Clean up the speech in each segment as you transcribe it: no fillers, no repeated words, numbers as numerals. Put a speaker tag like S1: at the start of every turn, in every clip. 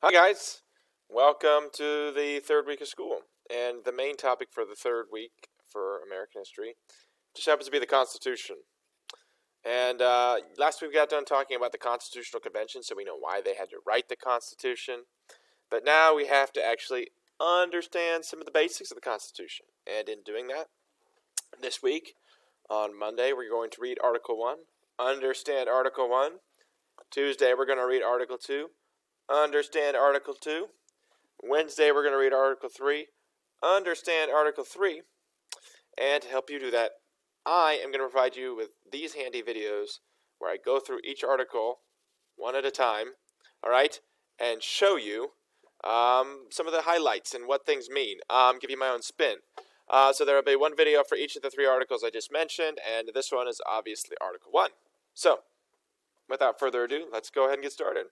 S1: Hi guys, welcome to the third week of school. And the main topic for the third week for American history just happens to be the Constitution. And last week we got done talking about the Constitutional Convention, so we know why they had to write the Constitution. But now we have to actually understand some of the basics of the Constitution. And in doing that, this week, on Monday, we're going to read Article 1, understand Article 1. Tuesday, we're going to read Article 2, understand Article 2. Wednesday, we're going to read Article 3, understand Article 3, and to help you do that, I am going to provide you with these handy videos where I go through each article one at a time, all right, and show you some of the highlights and what things mean, give you my own spin. So there will be one video for each of the three articles I just mentioned, and this one is obviously Article 1. So, without further ado, let's go ahead and get started.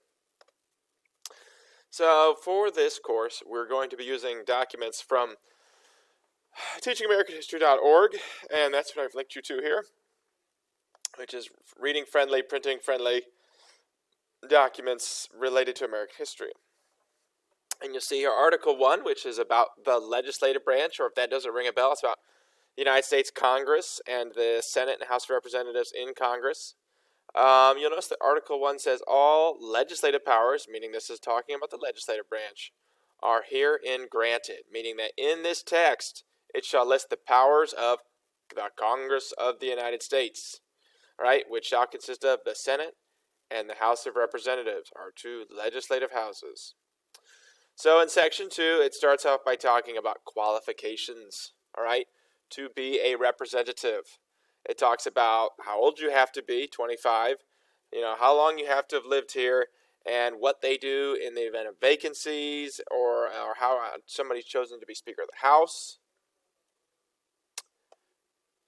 S1: So for this course, we're going to be using documents from teachingamericanhistory.org, and that's what I've linked you to here, which is reading-friendly, printing-friendly documents related to American history. And you'll see here Article 1, which is about the legislative branch, or if that doesn't ring a bell, it's about the United States Congress and the Senate and House of Representatives in Congress. You'll notice that Article 1 says all legislative powers, meaning this is talking about the legislative branch, are herein granted, meaning that in this text, it shall list the powers of the Congress of the United States, all right, which shall consist of the Senate and the House of Representatives, our two legislative houses. So in Section 2, it starts off by talking about qualifications, all right, to be a representative. It talks about how old you have to be, 25, how long you have to have lived here, and what they do in the event of vacancies, or how somebody's chosen to be Speaker of the House.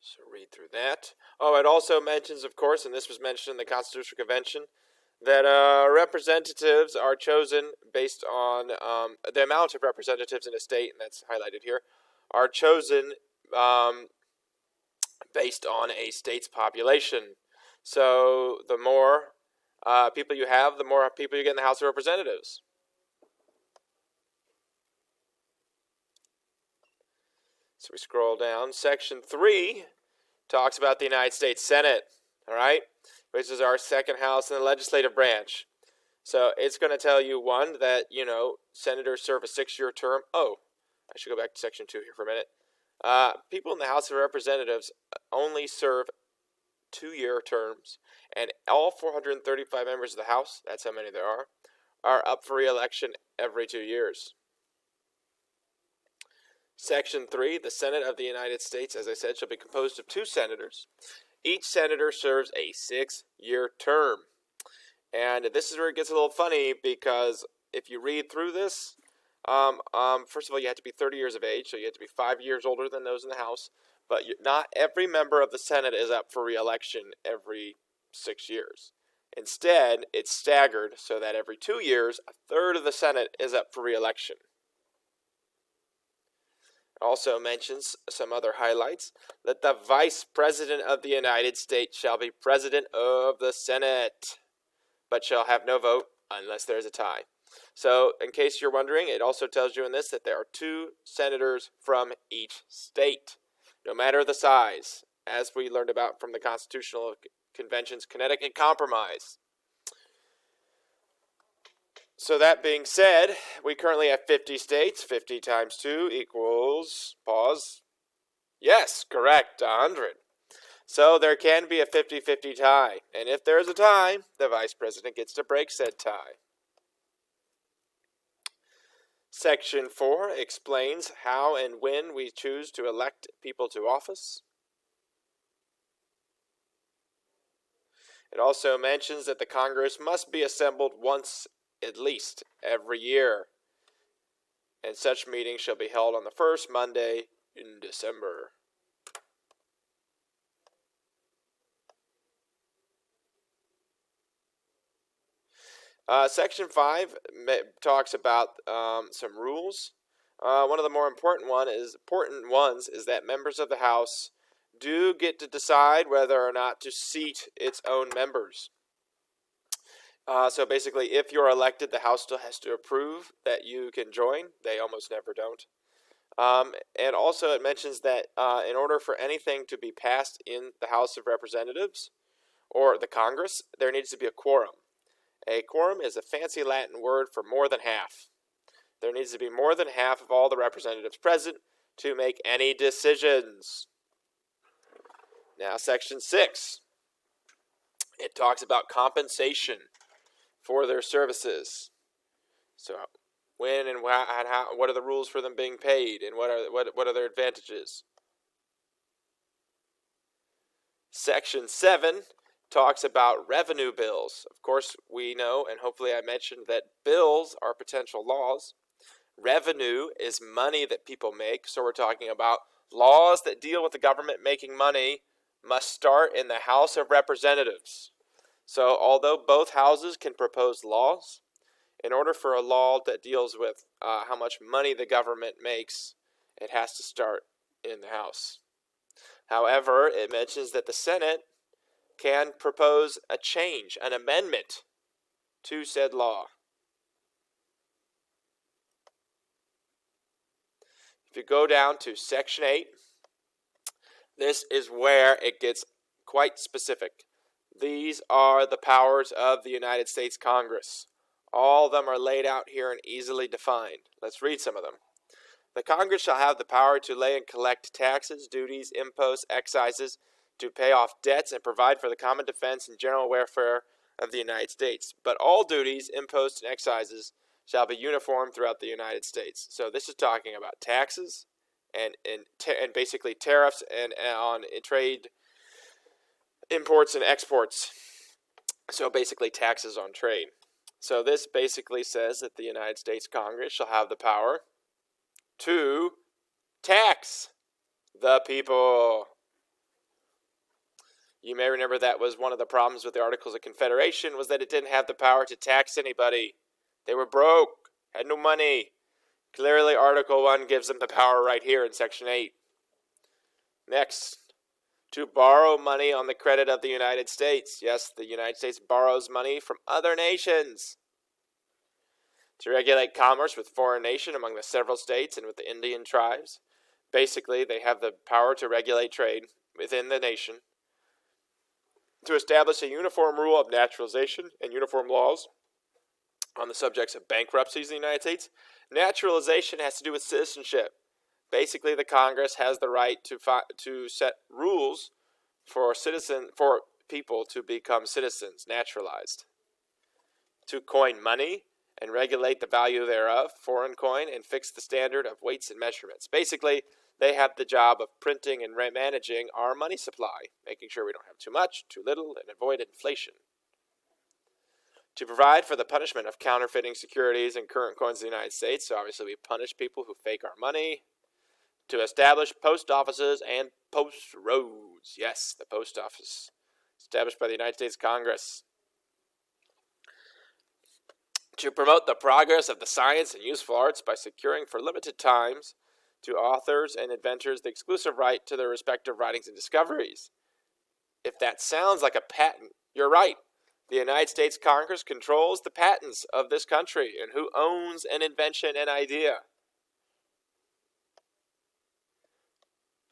S1: So read through that. Oh, it also mentions, of course, and this was mentioned in the Constitutional Convention, that representatives are chosen based on the amount of representatives in a state, and that's highlighted here, are chosen based on a state's population. So the more people you have, the more people you get in the House of Representatives. So we scroll down. Section 3 talks about the United States Senate, all right, which is our second house in the legislative branch. So it's going to tell you, one, that, senators serve a 6-year term. Oh, I should go back to Section 2 here for a minute. People in the House of Representatives only serve 2-year terms, and all 435 members of the House, that's how many there are up for re-election every 2 years. Section 3, the Senate of the United States, as I said, shall be composed of 2 senators. Each senator serves a 6-year term. And this is where it gets a little funny, because if you read through this, first of all, you have to be 30 years of age, so you have to be 5 years older than those in the House. But not every member of the Senate is up for re-election every 6 years. Instead, it's staggered so that every 2 years, a third of the Senate is up for re-election. It also mentions some other highlights, that the Vice President of the United States shall be President of the Senate, but shall have no vote unless there's a tie. So, in case you're wondering, it also tells you in this that there are 2 senators from each state, no matter the size, as we learned about from the Constitutional Convention's Connecticut Compromise. So that being said, we currently have 50 states. 50 times 2 equals, pause, yes, correct, 100. So there can be a 50-50 tie, and if there's a tie, the Vice President gets to break said tie. Section 4 explains how and when we choose to elect people to office. It also mentions that the Congress must be assembled once at least every year, and such meetings shall be held on the first Monday in December. Section 5 talks about some rules. One of the more important ones is that members of the House do get to decide whether or not to seat its own members. So basically, if you're elected, the House still has to approve that you can join. They almost never don't. And also, it mentions that in order for anything to be passed in the House of Representatives or the Congress, there needs to be a quorum. A quorum is a fancy Latin word for more than half. There needs to be more than half of all the representatives present to make any decisions. Now, Section 6. It talks about compensation for their services. So, when and how, what are the rules for them being paid, and what are their advantages? Section 7 talks about revenue bills. Of course, we know, and hopefully I mentioned, that bills are potential laws. Revenue is money that people make, so we're talking about laws that deal with the government making money must start in the House of Representatives. So although both houses can propose laws, in order for a law that deals with how much money the government makes, it has to start in the House. However, it mentions that the Senate can propose a change, an amendment to said law. If you go down to Section 8, this is where it gets quite specific. These are the powers of the United States Congress. All of them are laid out here and easily defined. Let's read some of them. The Congress shall have the power to lay and collect taxes, duties, imposts, excises, to pay off debts, and provide for the common defense and general welfare of the United States. But all duties, imposts, and excises shall be uniform throughout the United States. So this is talking about taxes and basically tariffs and on trade, imports and exports. So basically taxes on trade. So this basically says that the United States Congress shall have the power to tax the people. You may remember that was one of the problems with the Articles of Confederation, was that it didn't have the power to tax anybody. They were broke, had no money. Clearly, Article 1 gives them the power right here in Section 8. Next, to borrow money on the credit of the United States. Yes, the United States borrows money from other nations. To regulate commerce with foreign nations among the several states and with the Indian tribes. Basically, they have the power to regulate trade within the nation. To establish a uniform rule of naturalization and uniform laws on the subjects of bankruptcies in the United States. Naturalization has to do with citizenship. Basically, the Congress has the right to set rules for people to become citizens, naturalized. To coin money and regulate the value thereof, foreign coin, and fix the standard of weights and measurements. Basically, they have the job of printing and managing our money supply, making sure we don't have too much, too little, and avoid inflation. To provide for the punishment of counterfeiting securities and current coins in the United States, so obviously we punish people who fake our money. To establish post offices and post roads. Yes, the post office, established by the United States Congress. To promote the progress of the science and useful arts by securing for limited times to authors and inventors the exclusive right to their respective writings and discoveries. If that sounds like a patent, you're right. The United States Congress controls the patents of this country and who owns an invention and idea.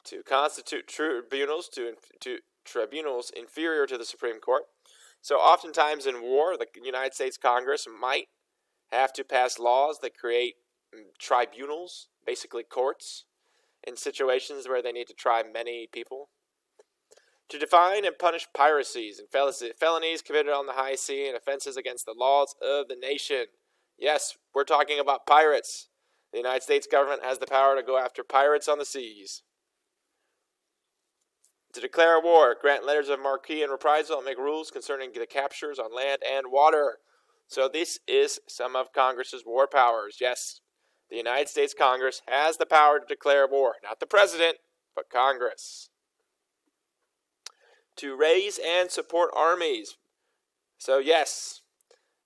S1: To constitute tribunals tribunals inferior to the Supreme Court. So oftentimes in war, the United States Congress might have to pass laws that create tribunals, basically courts, in situations where they need to try many people. To define and punish piracies and felonies committed on the high sea and offenses against the laws of the nation. Yes, we're talking about pirates. The United States government has the power to go after pirates on the seas. To declare war, grant letters of marque and reprisal, and make rules concerning the captures on land and water. So this is some of Congress's war powers. Yes, the United States Congress has the power to declare war. Not the president, but Congress. To raise and support armies. So yes,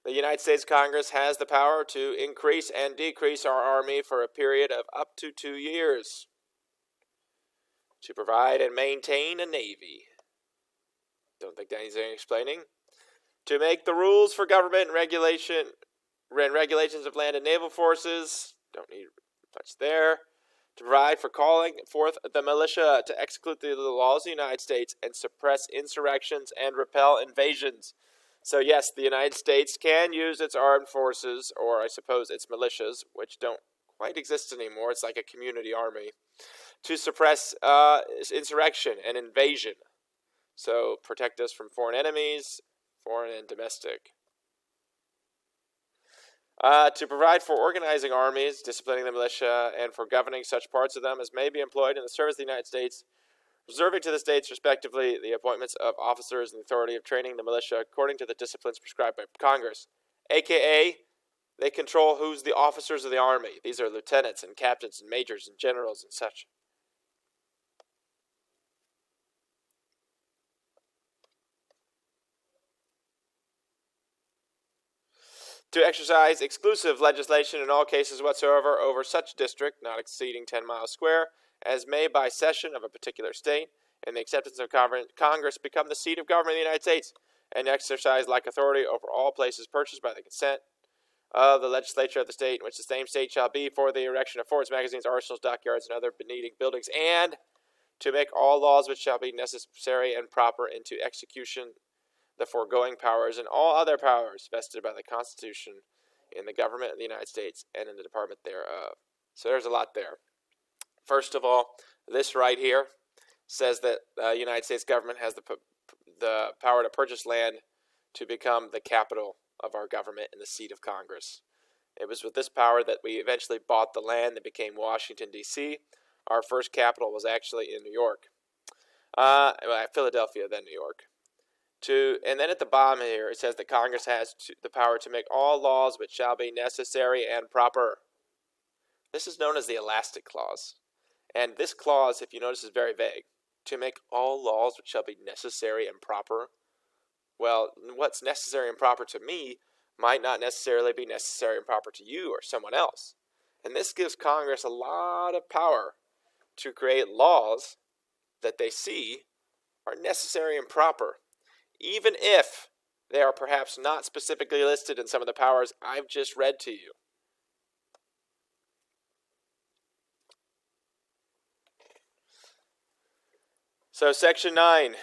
S1: the United States Congress has the power to increase and decrease our army for a period of up to 2 years. To provide and maintain a navy. Don't think that needs any explaining. To make the rules for government and regulations of land and naval forces. Don't need much there. To provide for calling forth the militia to execute the laws of the United States and suppress insurrections and repel invasions. So yes, the United States can use its armed forces, or I suppose its militias, which don't quite exist anymore. It's like a community army, to suppress insurrection and invasion. So protect us from foreign enemies, foreign and domestic. To provide for organizing armies, disciplining the militia, and for governing such parts of them as may be employed in the service of the United States, reserving to the states, respectively, the appointments of officers and the authority of training the militia according to the disciplines prescribed by Congress, a.k.a. they control who's the officers of the army. These are lieutenants and captains and majors and generals and such. To exercise exclusive legislation in all cases whatsoever over such district, not exceeding 10 miles square, as may by cession of a particular state, and the acceptance of Congress become the seat of government of the United States, and exercise like authority over all places purchased by the consent of the legislature of the state in which the same state shall be for the erection of forts, magazines, arsenals, dockyards, and other needing buildings, and to make all laws which shall be necessary and proper into execution the foregoing powers and all other powers vested by the Constitution in the government of the United States and in the department thereof. So there's a lot there. First of all, this right here says that the United States government has the power to purchase land to become the capital of our government and the seat of Congress. It was with this power that we eventually bought the land that became Washington, D.C. Our first capital was actually in New York. Philadelphia, then New York. And then at the bottom here, it says that Congress has the power to make all laws which shall be necessary and proper. This is known as the Elastic Clause. And this clause, if you notice, is very vague. To make all laws which shall be necessary and proper. Well, what's necessary and proper to me might not necessarily be necessary and proper to you or someone else. And this gives Congress a lot of power to create laws that they see are necessary and proper, even if they are perhaps not specifically listed in some of the powers I've just read to you. So Section 9,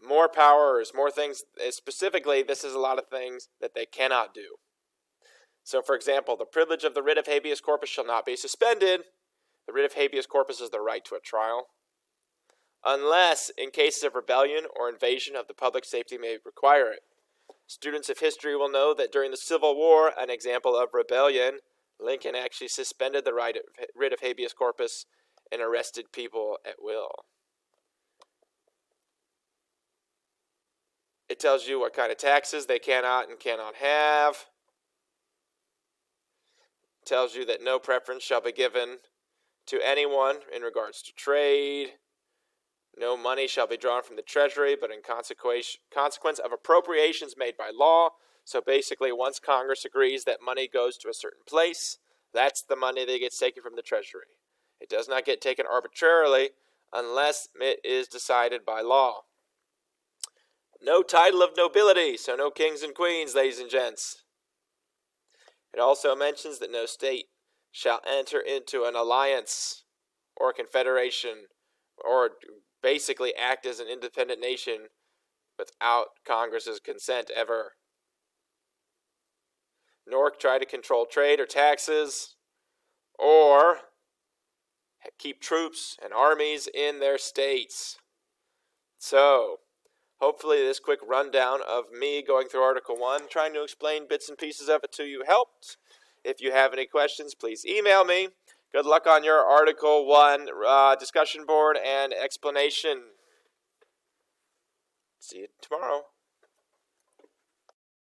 S1: more powers, more things. Specifically, this is a lot of things that they cannot do. So, for example, the privilege of the writ of habeas corpus shall not be suspended. The writ of habeas corpus is the right to a trial, unless in cases of rebellion or invasion of the public safety may require it. Students of history will know that during the Civil War, an example of rebellion, Lincoln actually suspended the writ of habeas corpus and arrested people at will. It tells you what kind of taxes they cannot and cannot have. It tells you that no preference shall be given to anyone in regards to trade. No money shall be drawn from the treasury, but in consequence of appropriations made by law. So basically, once Congress agrees that money goes to a certain place, that's the money that gets taken from the treasury. It does not get taken arbitrarily unless it is decided by law. No title of nobility, so no kings and queens, ladies and gents. It also mentions that no state shall enter into an alliance or a confederation or basically act as an independent nation without Congress's consent ever. Nor try to control trade or taxes or keep troops and armies in their states. So, hopefully this quick rundown of me going through Article 1, trying to explain bits and pieces of it to you helped. If you have any questions, please email me. Good luck on your Article 1 discussion board and explanation. See you tomorrow.